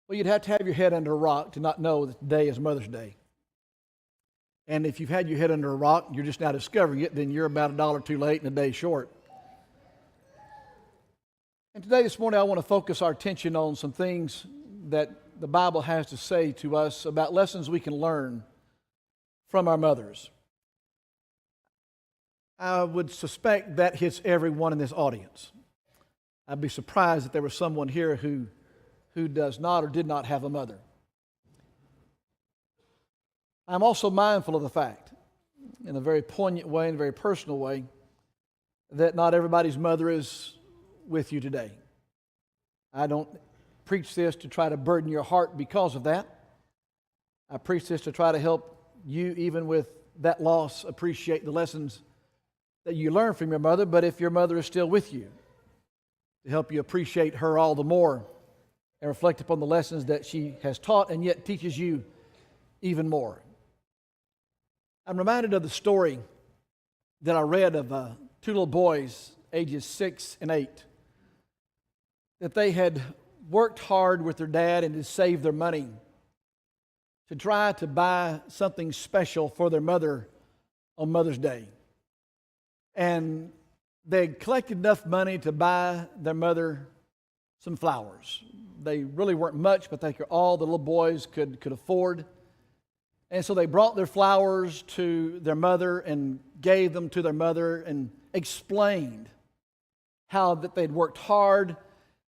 Well, you'd have to have your head under a rock to not know that today is Mother's Day. And if you've had your head under a rock and you're just now discovering it, then you're about $1 too late and a day short. And today, this morning, I want to focus our attention on some things that the Bible has to say to us about lessons we can learn from our mothers. I would suspect that hits everyone in this audience. I'd be surprised if there was someone here who does not or did not have a mother. I'm also mindful of the fact, in a very poignant way, in a very personal way, that not everybody's mother is with you today. I don't preach this to try to burden your heart because of that. I preach this to try to help you, even with that loss, appreciate the lessons that you learn from your mother, but if your mother is still with you, to help you appreciate her all the more and reflect upon the lessons that she has taught and yet teaches you even more. I'm reminded of the story that I read of two little boys, ages 6 and 8, that they had worked hard with their dad and had saved their money to try to buy something special for their mother on Mother's Day. And they collected enough money to buy their mother some flowers. They really weren't much, but all the little boys could afford. And so they brought their flowers to their mother and gave them to their mother and explained how that they'd worked hard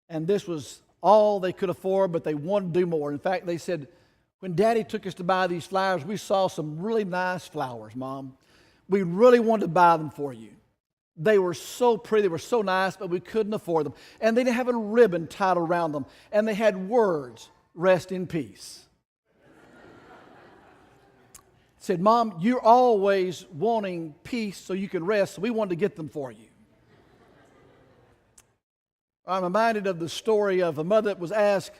and this was all they could afford, but they wanted to do more. In fact, they said, when Daddy took us to buy these flowers, we saw some really nice flowers, Mom. We really wanted to buy them for you. They were so pretty, they were so nice, but we couldn't afford them. And they didn't have a ribbon tied around them. And they had words, rest in peace. Said, Mom, you're always wanting peace so you can rest, so we wanted to get them for you. I'm reminded of the story of a mother that was asked,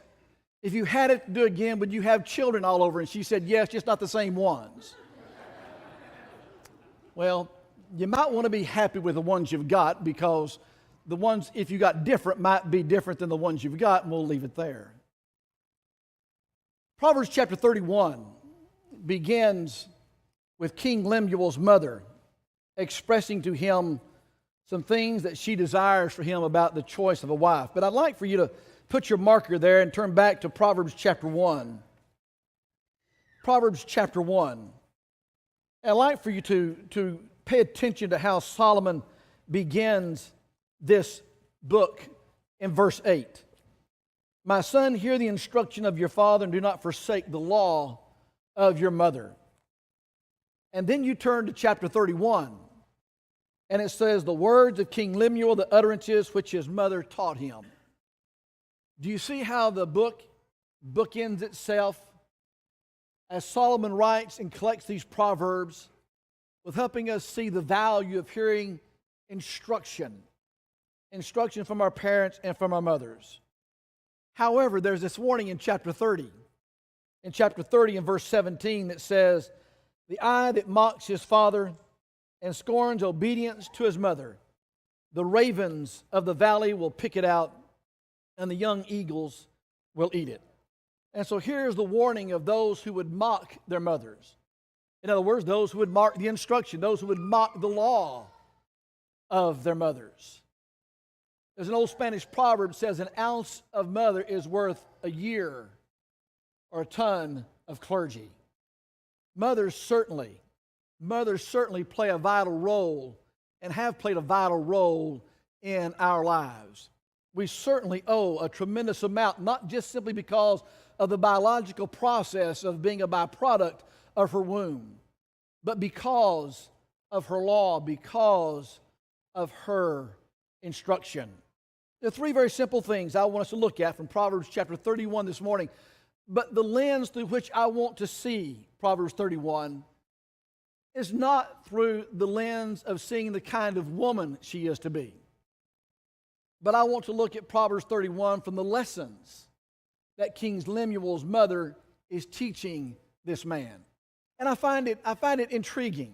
if you had it to do again, would you have children all over? And she said, yes, just not the same ones. Well, you might want to be happy with the ones you've got, because the ones, if you got different, might be different than the ones you've got, and we'll leave it there. Proverbs chapter 31 begins with King Lemuel's mother expressing to him some things that she desires for him about the choice of a wife. But I'd like for you to put your marker there and turn back to Proverbs chapter 1. Proverbs chapter 1. And I'd like for you to pay attention to how Solomon begins this book in verse 8. My son, hear the instruction of your father and do not forsake the law of your mother. And then you turn to chapter 31, and it says, the words of King Lemuel, the utterances which his mother taught him. Do you see how the book bookends itself as Solomon writes and collects these proverbs with helping us see the value of hearing instruction from our parents and from our mothers. However, there's this warning in chapter 30. In chapter 30 and verse 17 that says, the eye that mocks his father and scorns obedience to his mother, the ravens of the valley will pick it out, and the young eagles will eat it. And so here's the warning of those who would mock their mothers. In other words, those who would mock the instruction, those who would mock the law of their mothers. There's an old Spanish proverb that says, an ounce of mother is worth a year or a ton of clergy. Mothers certainly play a vital role and have played a vital role in our lives. We certainly owe a tremendous amount, not just simply because of the biological process of being a byproduct of her womb, but because of her law, because of her instruction. There are three very simple things I want us to look at from Proverbs chapter 31 this morning. But the lens through which I want to see Proverbs 31 is not through the lens of seeing the kind of woman she is to be. But I want to look at Proverbs 31 from the lessons that King Lemuel's mother is teaching this man. And I find it intriguing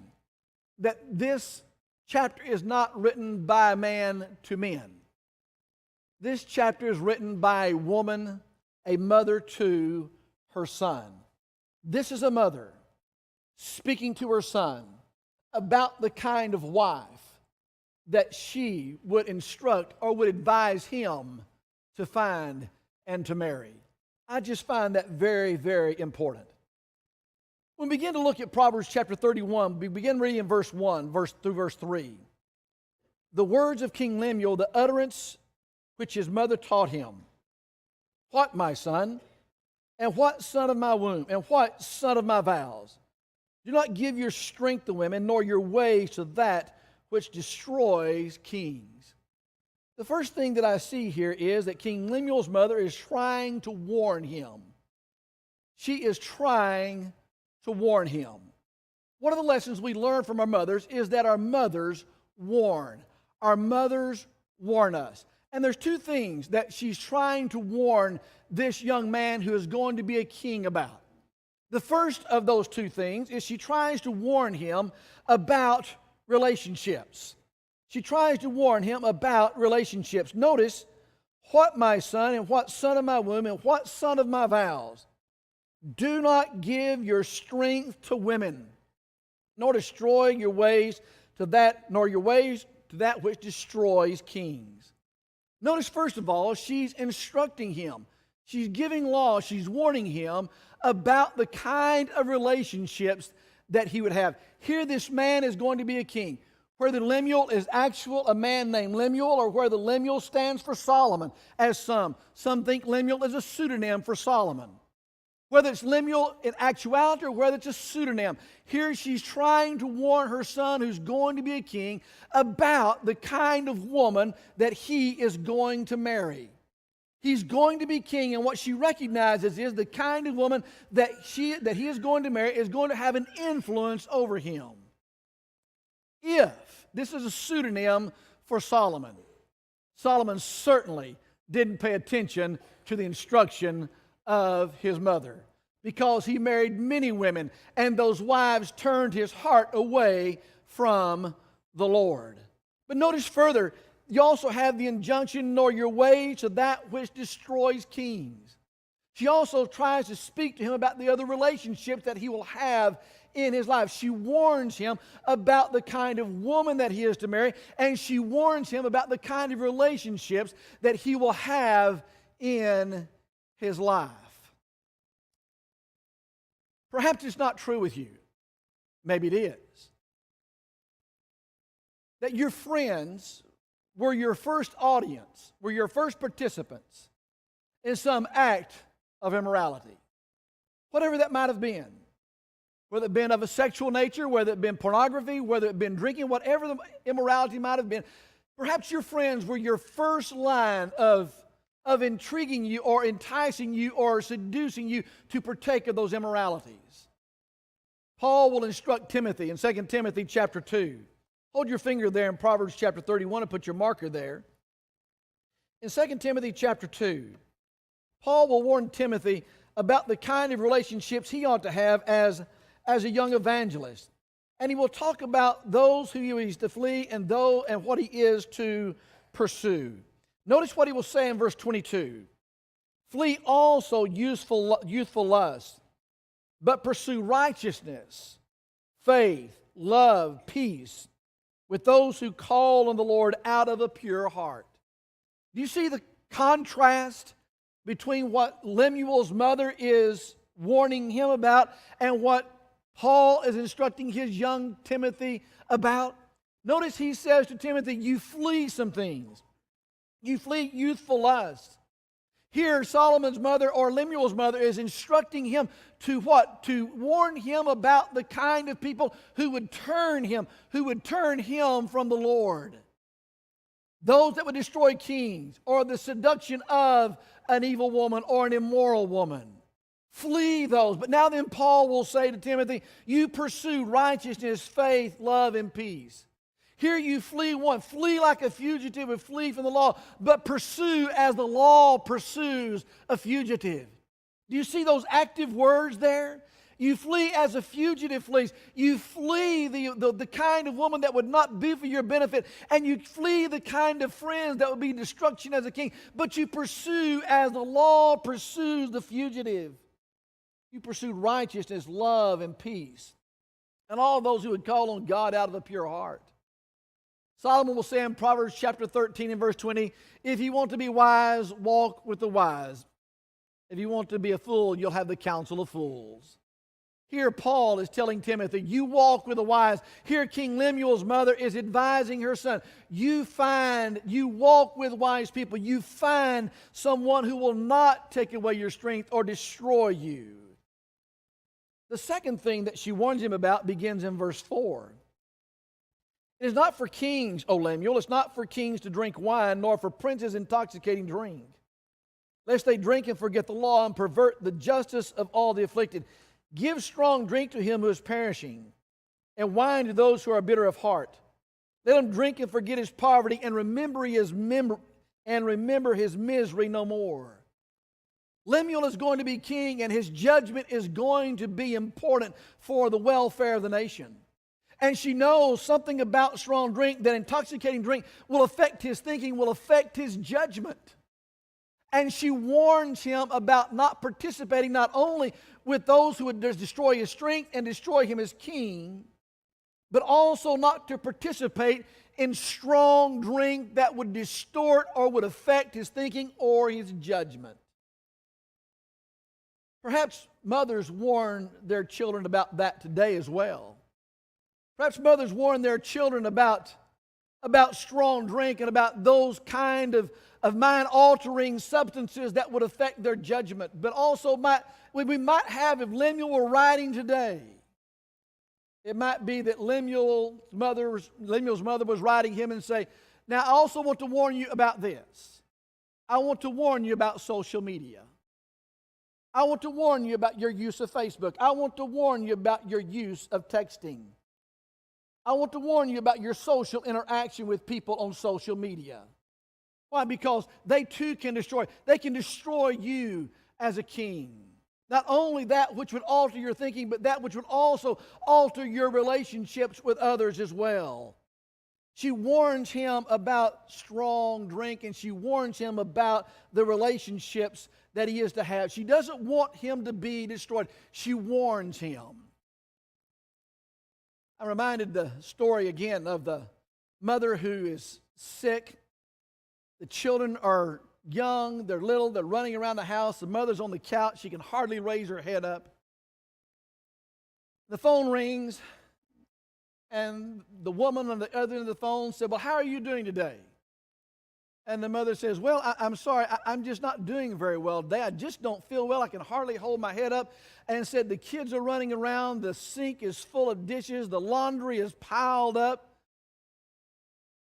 that this chapter is not written by a man to men. This chapter is written by a woman a mother to her son. This is a mother speaking to her son about the kind of wife that she would instruct or would advise him to find and to marry. I just find that very, very important. When we begin to look at Proverbs chapter 31, we begin reading in verse 1 through verse 3. The words of King Lemuel, the utterance which his mother taught him. What, my son? And what, son of my womb? And what, son of my vows? Do not give your strength to women, nor your ways to that which destroys kings. The first thing that I see here is that King Lemuel's mother is trying to warn him. She is trying to warn him. One of the lessons we learn from our mothers is that our mothers warn. Our mothers warn us. And there's two things that she's trying to warn this young man who is going to be a king about. The first of those two things is she tries to warn him about relationships. She tries to warn him about relationships. Notice, what, my son, and what, son of my womb, and what, son of my vows? Do not give your strength to women, nor destroy your ways to that, nor your ways to that which destroys kings. Notice, first of all, she's instructing him. She's giving law. She's warning him about the kind of relationships that he would have. Here, this man is going to be a king. Whether Lemuel is a man named Lemuel, or whether Lemuel stands for Solomon, as some think Lemuel is a pseudonym for Solomon. Whether it's Lemuel in actuality or whether it's a pseudonym, here she's trying to warn her son, who's going to be a king, about the kind of woman that he is going to marry. He's going to be king, and what she recognizes is the kind of woman that he is going to marry is going to have an influence over him. This is a pseudonym for Solomon. Solomon certainly didn't pay attention to the instruction of his mother, because he married many women, and those wives turned his heart away from the Lord. But notice further, you also have the injunction, nor your way to that which destroys kings. She also tries to speak to him about the other relationships that he will have in his life. She warns him about the kind of woman that he is to marry, and she warns him about the kind of relationships that he will have in his life. Perhaps it's not true with you. Maybe it is. That your friends were your first audience, were your first participants in some act of immorality. Whatever that might have been. Whether it been of a sexual nature, whether it been pornography, whether it been drinking, whatever the immorality might have been. Perhaps your friends were your first line of intriguing you or enticing you or seducing you to partake of those immoralities. Paul will instruct Timothy in 2 Timothy chapter 2. Hold your finger there in Proverbs chapter 31 and put your marker there. In 2 Timothy chapter 2, Paul will warn Timothy about the kind of relationships he ought to have as a young evangelist. And he will talk about those who he is to flee and what he is to pursue. Notice what he will say in verse 22. Flee also youthful lust, but pursue righteousness, faith, love, peace, with those who call on the Lord out of a pure heart. Do you see the contrast between what Lemuel's mother is warning him about and what Paul is instructing his young Timothy about? Notice he says to Timothy, you flee some things. You flee youthful lust. Here, Solomon's mother or Lemuel's mother is instructing him to what? To warn him about the kind of people who would turn him from the Lord. Those that would destroy kings, or the seduction of an evil woman or an immoral woman. Flee those. But now then Paul will say to Timothy, you pursue righteousness, faith, love, and peace. Here you flee one. Flee like a fugitive would flee from the law, but pursue as the law pursues a fugitive. Do you see those active words there? You flee as a fugitive flees. You flee the kind of woman that would not be for your benefit. And you flee the kind of friends that would be destruction as a king. But you pursue as the law pursues the fugitive. You pursue righteousness, love, and peace. And all those who would call on God out of a pure heart. Solomon will say in Proverbs chapter 13 and verse 20, if you want to be wise, walk with the wise. If you want to be a fool, you'll have the counsel of fools. Here Paul is telling Timothy, you walk with the wise. Here King Lemuel's mother is advising her son. You walk with wise people. You find someone who will not take away your strength or destroy you. The second thing that she warns him about begins in verse 4. It is not for kings, O Lemuel, it's not for kings to drink wine, nor for princes intoxicating drink, lest they drink and forget the law and pervert the justice of all the afflicted. Give strong drink to him who is perishing, and wine to those who are bitter of heart. Let him drink and forget his poverty, and remember his misery no more. Lemuel is going to be king, and his judgment is going to be important for the welfare of the nation. And she knows something about strong drink, that intoxicating drink will affect his thinking, will affect his judgment. And she warns him about not participating not only with those who would destroy his strength and destroy him as king, but also not to participate in strong drink that would distort or would affect his thinking or his judgment. Perhaps mothers warn their children about that today as well. Perhaps mothers warn their children about strong drink and about those kind of mind-altering substances that would affect their judgment. But also we might have, if Lemuel were writing today, it might be that Lemuel's mother was writing him and say, now I also want to warn you about this. I want to warn you about social media. I want to warn you about your use of Facebook. I want to warn you about your use of texting. I want to warn you about your social interaction with people on social media. Why? Because they too can destroy. They can destroy you as a king. Not only that which would alter your thinking, but that which would also alter your relationships with others as well. She warns him about strong drink, and she warns him about the relationships that he is to have. She doesn't want him to be destroyed. She warns him. I'm reminded the story again of the mother who is sick. The children are young, they're little, they're running around the house. The mother's on the couch. She can hardly raise her head up. The phone rings, and the woman on the other end of the phone said, well, how are you doing today? And the mother says, well, I'm sorry, I'm just not doing very well today. I just don't feel well. I can hardly hold my head up. And said, the kids are running around. The sink is full of dishes. The laundry is piled up.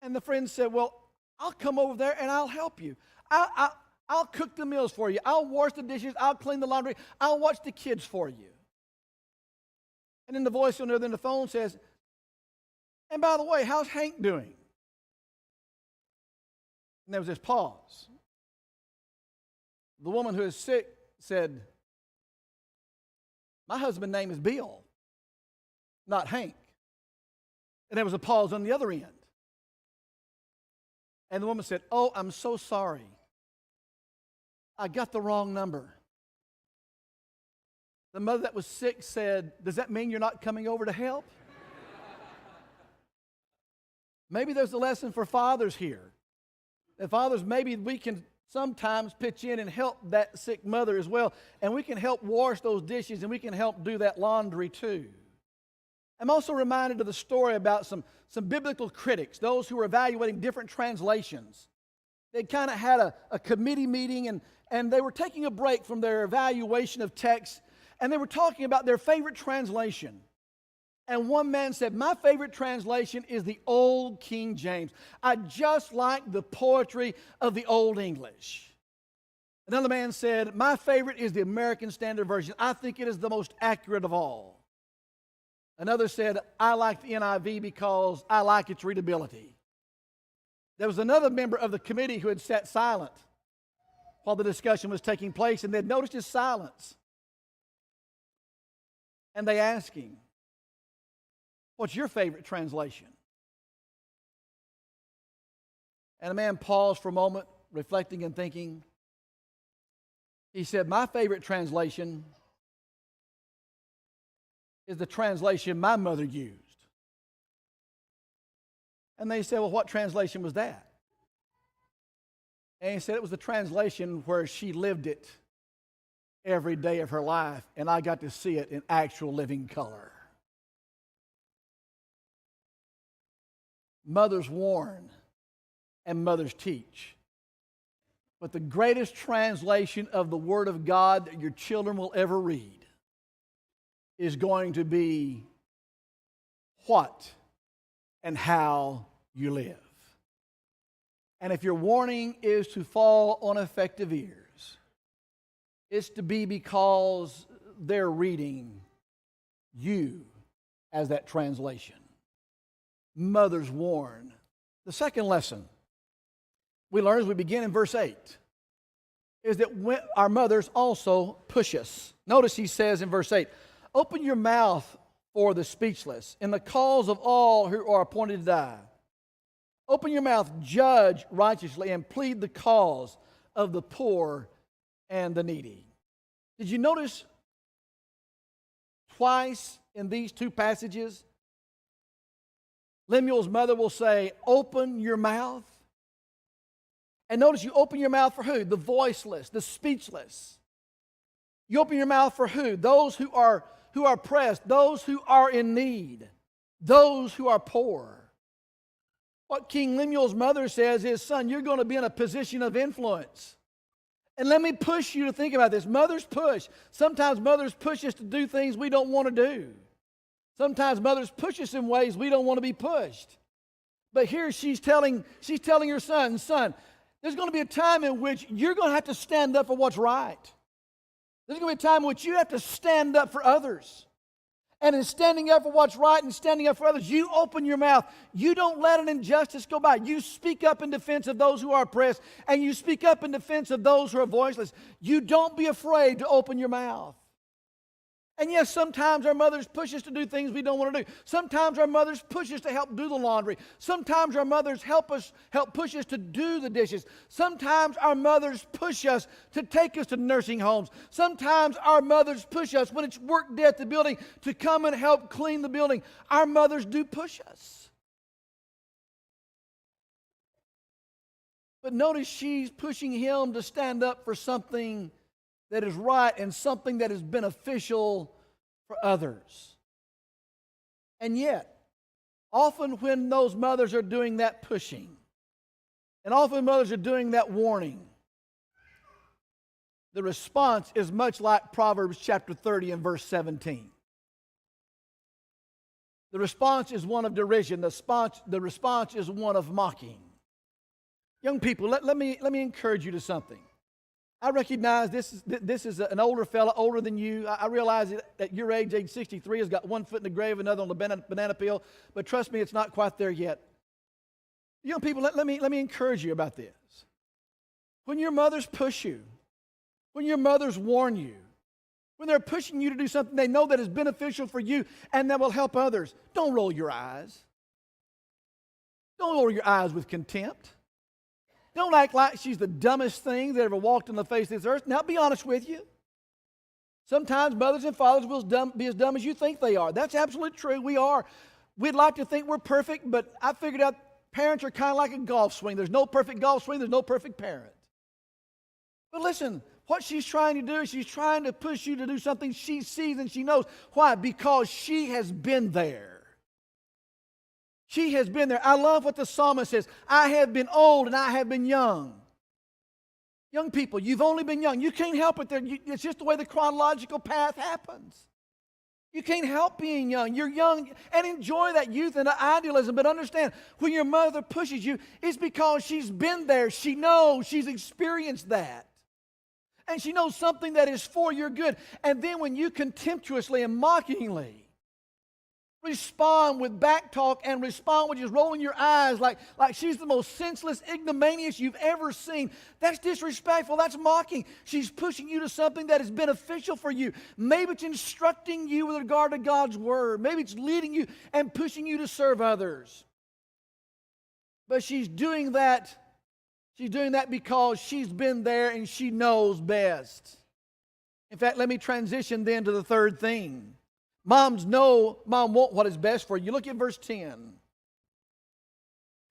And the friend said, well, I'll come over there and I'll help you. I'll cook the meals for you. I'll wash the dishes. I'll clean the laundry. I'll watch the kids for you. And then the voice on the other end of the phone says, and by the way, how's Hank doing? And there was this pause. The woman who is sick said, my husband's name is Bill, not Hank. And there was a pause on the other end. And the woman said, oh, I'm so sorry. I got the wrong number. The mother that was sick said, does that mean you're not coming over to help? Maybe there's a lesson for fathers here. And fathers, maybe we can sometimes pitch in and help that sick mother as well. And we can help wash those dishes, and we can help do that laundry too. I'm also reminded of the story about some biblical critics, those who were evaluating different translations. They kind of had a committee meeting, and they were taking a break from their evaluation of text, and they were talking about their favorite translation. And one man said, my favorite translation is the Old King James. I just like the poetry of the Old English. Another man said, my favorite is the American Standard Version. I think it is the most accurate of all. Another said, I like the NIV because I like its readability. There was another member of the committee who had sat silent while the discussion was taking place, and they'd noticed his silence. And they ask him, what's your favorite translation? And the man paused for a moment, reflecting and thinking. He said, my favorite translation is the translation my mother used. And they said, well, what translation was that? And he said it was the translation where she lived it every day of her life, and I got to see it in actual living color. Mothers warn and mothers teach. But the greatest translation of the Word of God that your children will ever read is going to be what and how you live. And if your warning is to fall on effective ears, it's to be because they're reading you as that translation. Mothers warn. The second lesson we learn as we begin in verse 8 is that when our mothers also push us. Notice he says in verse 8, open your mouth for the speechless in the cause of all who are appointed to die. Open your mouth, judge righteously, and plead the cause of the poor and the needy. Did you notice twice in these two passages, Lemuel's mother will say, open your mouth. And notice you open your mouth for who? The voiceless, the speechless. You open your mouth for who? Those who are oppressed, those who are in need, those who are poor. What King Lemuel's mother says is, son, you're going to be in a position of influence. And let me push you to think about this. Mothers push. Sometimes mothers push us to do things we don't want to do. Sometimes mothers push us in ways we don't want to be pushed. But here she's telling her son, there's going to be a time in which you're going to have to stand up for what's right. There's going to be a time in which you have to stand up for others. And in standing up for what's right and standing up for others, you open your mouth. You don't let an injustice go by. You speak up in defense of those who are oppressed, and you speak up in defense of those who are voiceless. You don't be afraid to open your mouth. And yes, sometimes our mothers push us to do things we don't want to do. Sometimes our mothers push us to help do the laundry. Sometimes our mothers help push us to do the dishes. Sometimes our mothers push us to take us to nursing homes. Sometimes our mothers push us when it's work day at the building to come and help clean the building. Our mothers do push us. But notice she's pushing him to stand up for something that is right and something that is beneficial for others. And yet, often when those mothers are doing that pushing, and often mothers are doing that warning, the response is much like Proverbs chapter 30 and verse 17. The response is one of derision. The response is one of mocking. Young people, let me encourage you to something. I recognize this is an older fella, older than you. I realize that at your age 63, has got one foot in the grave, another on the banana peel. But trust me, it's not quite there yet. Young people, let me encourage you about this. When your mothers push you, when your mothers warn you, when they're pushing you to do something they know that is beneficial for you and that will help others, don't roll your eyes. Don't roll your eyes with contempt. Don't act like she's the dumbest thing that ever walked on the face of this earth. Now, be honest with you. Sometimes mothers and fathers will be as dumb as you think they are. That's absolutely true. We are. We'd like to think we're perfect, but I figured out parents are kind of like a golf swing. There's no perfect golf swing. There's no perfect parent. But listen, what she's trying to do is she's trying to push you to do something she sees and she knows. Why? Because she has been there. She has been there. I love what the psalmist says. I have been old and I have been young. Young people, you've only been young. You can't help it. It's just the way the chronological path happens. You can't help being young. You're young and enjoy that youth and the idealism. But understand, when your mother pushes you, it's because she's been there. She knows. She's experienced that. And she knows something that is for your good. And then when you contemptuously and mockingly respond with back talk and respond with just rolling your eyes like she's the most senseless, ignominious you've ever seen. That's disrespectful. That's mocking. She's pushing you to something that is beneficial for you. Maybe it's instructing you with regard to God's word. Maybe it's leading you and pushing you to serve others. But she's doing that. She's doing that because she's been there and she knows best. In fact, let me transition then to the third thing. Mom want what is best for you. Look at verse 10.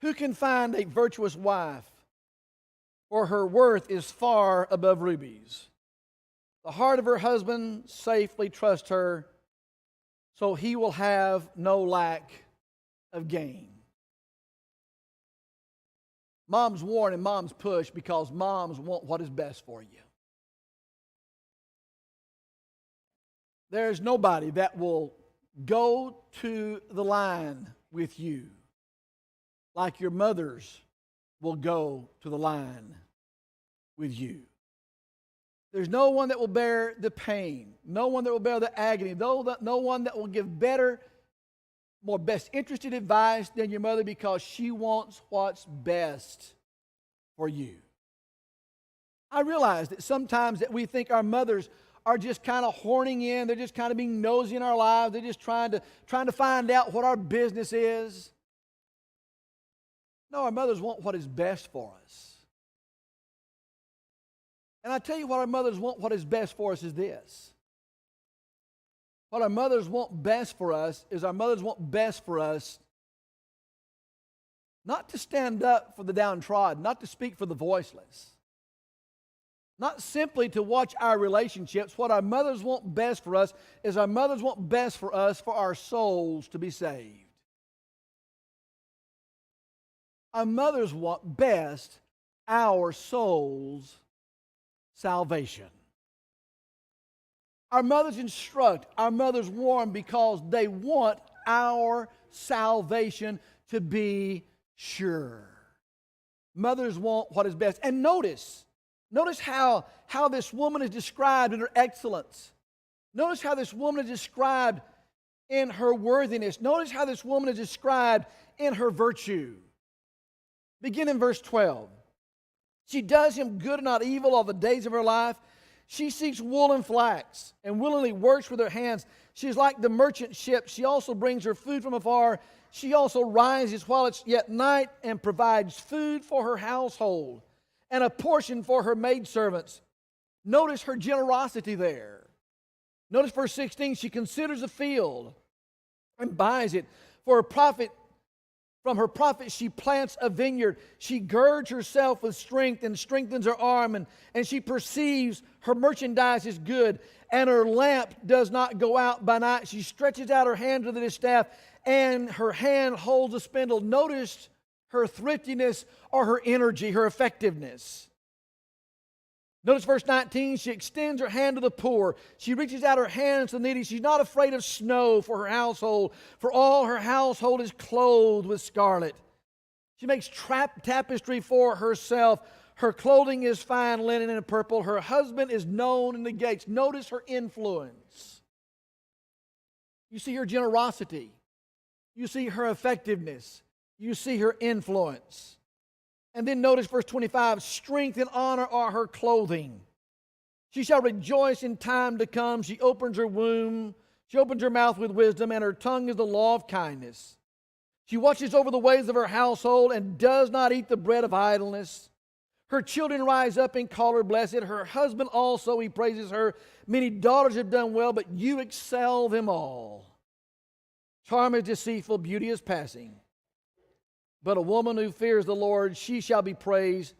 Who can find a virtuous wife? For her worth is far above rubies. The heart of her husband safely trusts her, so he will have no lack of gain. Moms warn and moms push because moms want what is best for you. There's nobody that will go to the line with you like your mothers will go to the line with you. There's no one that will bear the pain, no one that will bear the agony, no one that will give better, more best interested advice than your mother because she wants what's best for you. I realize that sometimes that we think our mothers are just kind of horning in. They're just kind of being nosy in our lives. They're just trying to find out what our business is. No, our mothers want what is best for us. And I tell you what our mothers want what is best for us is this. What our mothers want best for us is our mothers want best for us not to stand up for the downtrodden, not to speak for the voiceless. Not simply to watch our relationships. What our mothers want best for us is our mothers want best for us for our souls to be saved. Our mothers want best our souls' salvation. Our mothers instruct, our mothers warn because they want our salvation to be sure. Mothers want what is best. And notice how this woman is described in her excellence. Notice how this woman is described in her worthiness. Notice how this woman is described in her virtue. Begin in verse 12. She does him good and not evil all the days of her life. She seeks wool and flax and willingly works with her hands. She is like the merchant ship. She also brings her food from afar. She also rises while it's yet night and provides food for her household and a portion for her maidservants. Notice her generosity there. Notice verse 16, she considers a field and buys it. For a profit, from her profit she plants a vineyard. She girds herself with strength and strengthens her arm, and she perceives her merchandise is good, and her lamp does not go out by night. She stretches out her hand to the distaff, and her hand holds a spindle. Notice her thriftiness or her energy, her effectiveness. Notice verse 19, she extends her hand to the poor. She reaches out her hands to the needy. She's not afraid of snow for her household, for all her household is clothed with scarlet. She makes tapestry for herself. Her clothing is fine linen and purple. Her husband is known in the gates. Notice her influence. You see her generosity. You see her effectiveness. You see her influence. And then notice verse 25, strength and honor are her clothing. She shall rejoice in time to come. She opens her womb. She opens her mouth with wisdom, and her tongue is the law of kindness. She watches over the ways of her household and does not eat the bread of idleness. Her children rise up and call her blessed. Her husband also, he praises her. Many daughters have done well, but you excel them all. Charm is deceitful, beauty is passing. But a woman who fears the Lord, she shall be praised.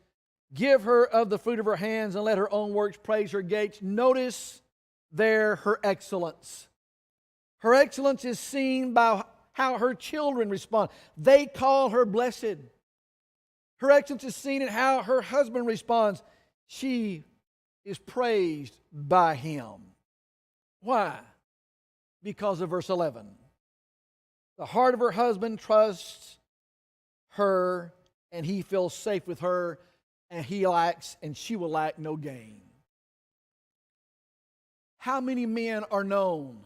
Give her of the fruit of her hands, and let her own works praise her gates. Notice there her excellence. Her excellence is seen by how her children respond. They call her blessed. Her excellence is seen in how her husband responds. She is praised by him. Why? Because of verse 11. The heart of her husband trusts her, and he feels safe with her, and he lacks, and she will lack no gain. How many men are known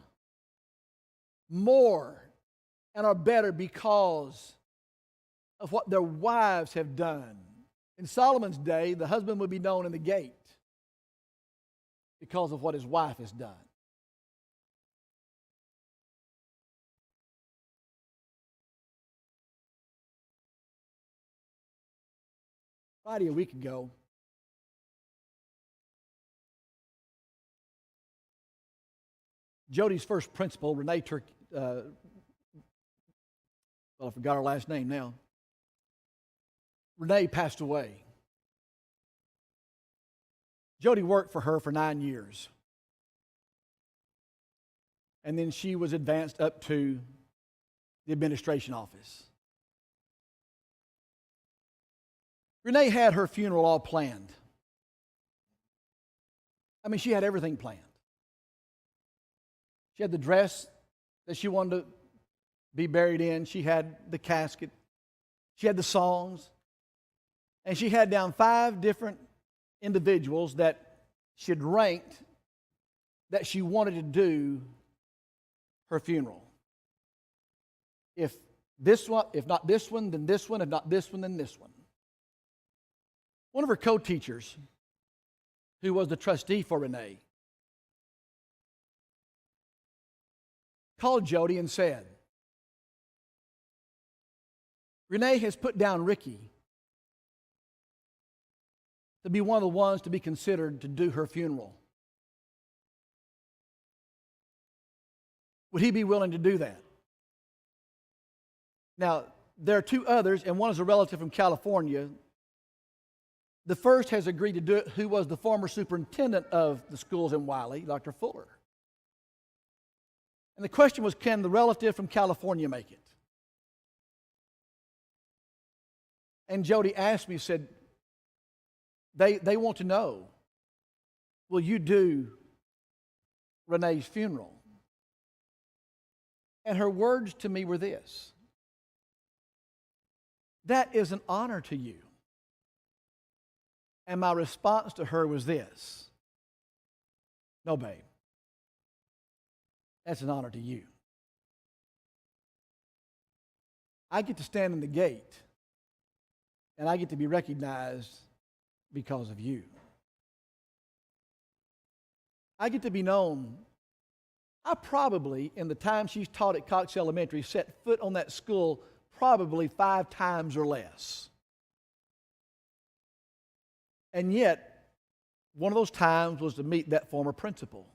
more and are better because of what their wives have done. In Solomon's day, the husband would be known in the gate because of what his wife has done. Friday a week ago, Jody's first principal, Renee I forgot her last name now. Renee passed away. Jody worked for her for 9 years. And then she was advanced up to the administration office. Renee had her funeral all planned. I mean, she had everything planned. She had the dress that she wanted to be buried in. She had the casket. She had the songs. And she had down 5 different individuals that she had ranked that she wanted to do her funeral. If this one, if not this one, then this one. If not this one, then this one. One of her co-teachers, who was the trustee for Renee, called Jody and said, Renee has put down Ricky to be one of the ones to be considered to do her funeral. Would he be willing to do that? Now, there are 2 others, and one is a relative from California. The first has agreed to do it, who was the former superintendent of the schools in Wiley, Dr. Fuller. And the question was, can the relative from California make it? And Jody asked me, said, they want to know, will you do Renee's funeral? And her words to me were this: that is an honor to you. And my response to her was this: no, babe, that's an honor to you. I get to stand in the gate, and I get to be recognized because of you. I get to be known. I probably, in the time she's taught at Cox Elementary, set foot on that school probably 5 times or less. And yet, one of those times was to meet that former principal.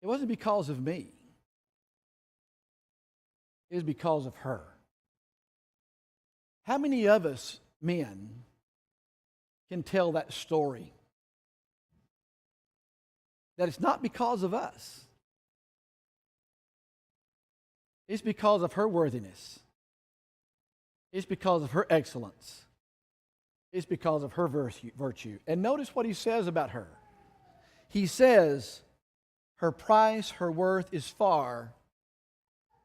It wasn't because of me. It was because of her. How many of us men can tell that story? That it's not because of us. It's because of her worthiness. It's because of her excellence. It's because of her virtue. And notice what he says about her. He says, her price, her worth is far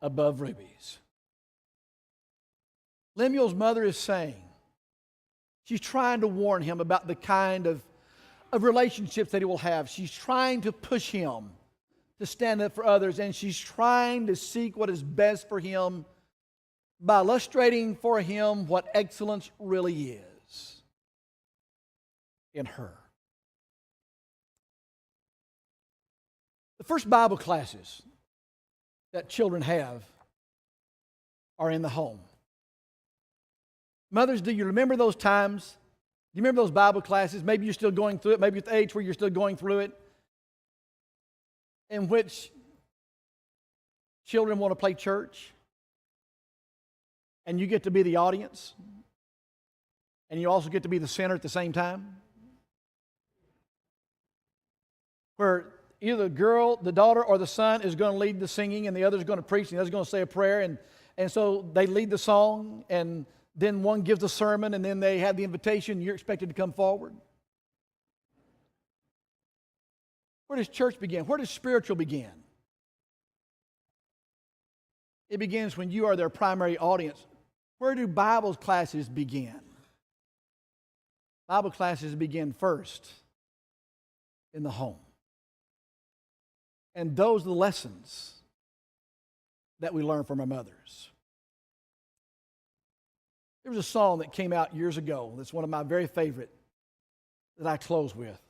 above rubies. Lemuel's mother is saying, she's trying to warn him about the kind of relationships that he will have. She's trying to push him to stand up for others, and she's trying to seek what is best for him by illustrating for him what excellence really is in her. The first Bible classes that children have are in the home. Mothers, do you remember those times? Do you remember those Bible classes? Maybe you're still going through it. Maybe it's the age where you're still going through it, in which children want to play church, and you get to be the audience, and you also get to be the center at the same time, where either the girl, the daughter, or the son is going to lead the singing, and the other is going to preach, and the other is going to say a prayer, and so they lead the song, and then one gives the sermon, and then they have the invitation. You're expected to come forward. Where does church begin? Where does spiritual begin? It begins when you are their primary audience. Where do Bible classes begin? Bible classes begin first in the home. And those are the lessons that we learn from our mothers. There was a song that came out years ago that's one of my very favorite that I close with.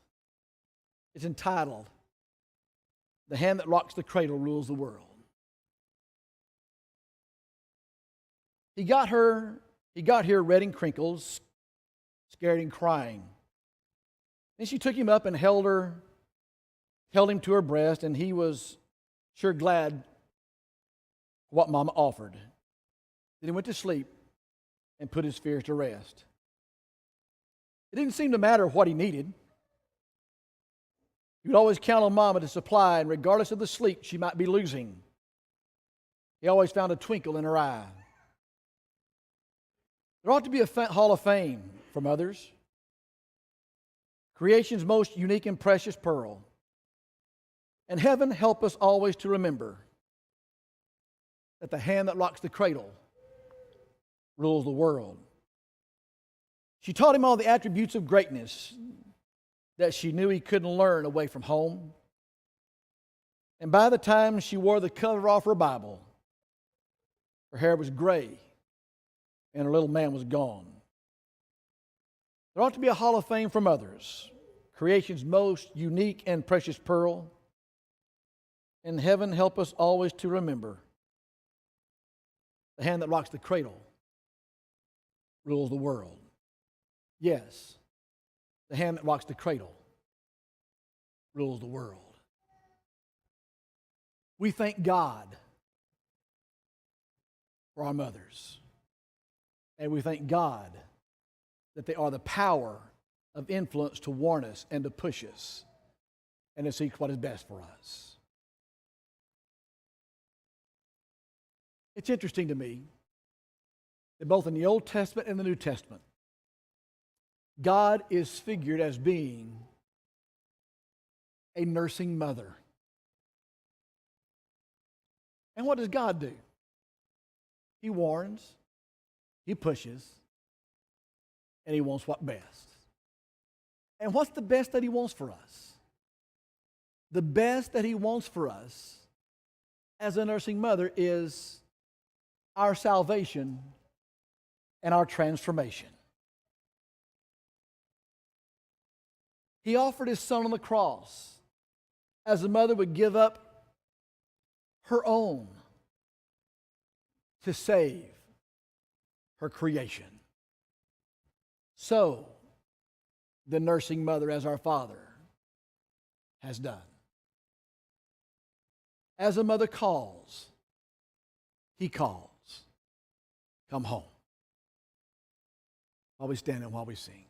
It's entitled, "The Hand That Rocks the Cradle Rules the World." He got here red in crinkles, scared and crying. Then she took him up and held him to her breast, and he was sure glad what Mama offered. Then he went to sleep and put his fears to rest. It didn't seem to matter what he needed. He would always count on Mama to supply, and regardless of the sleep she might be losing, he always found a twinkle in her eye. There ought to be a hall of fame for mothers. Creation's most unique and precious pearl. And heaven help us always to remember that the hand that rocks the cradle rules the world. She taught him all the attributes of greatness that she knew he couldn't learn away from home. And by the time she wore the cover off her Bible, her hair was gray and her little man was gone. There ought to be a hall of fame for mothers, creation's most unique and precious pearl. And heaven help us always to remember the hand that rocks the cradle rules the world. Yes, the hand that rocks the cradle rules the world. We thank God for our mothers. And we thank God that they are the power of influence to warn us and to push us and to seek what is best for us. It's interesting to me that both in the Old Testament and the New Testament, God is figured as being a nursing mother. And what does God do? He warns, He pushes, and He wants what's best. And what's the best that He wants for us? The best that He wants for us as a nursing mother is our salvation and our transformation. He offered His Son on the cross as a mother would give up her own to save her creation. So, the nursing mother, as our Father has done. As a mother calls, He calls. Come home. While we stand and while we sing.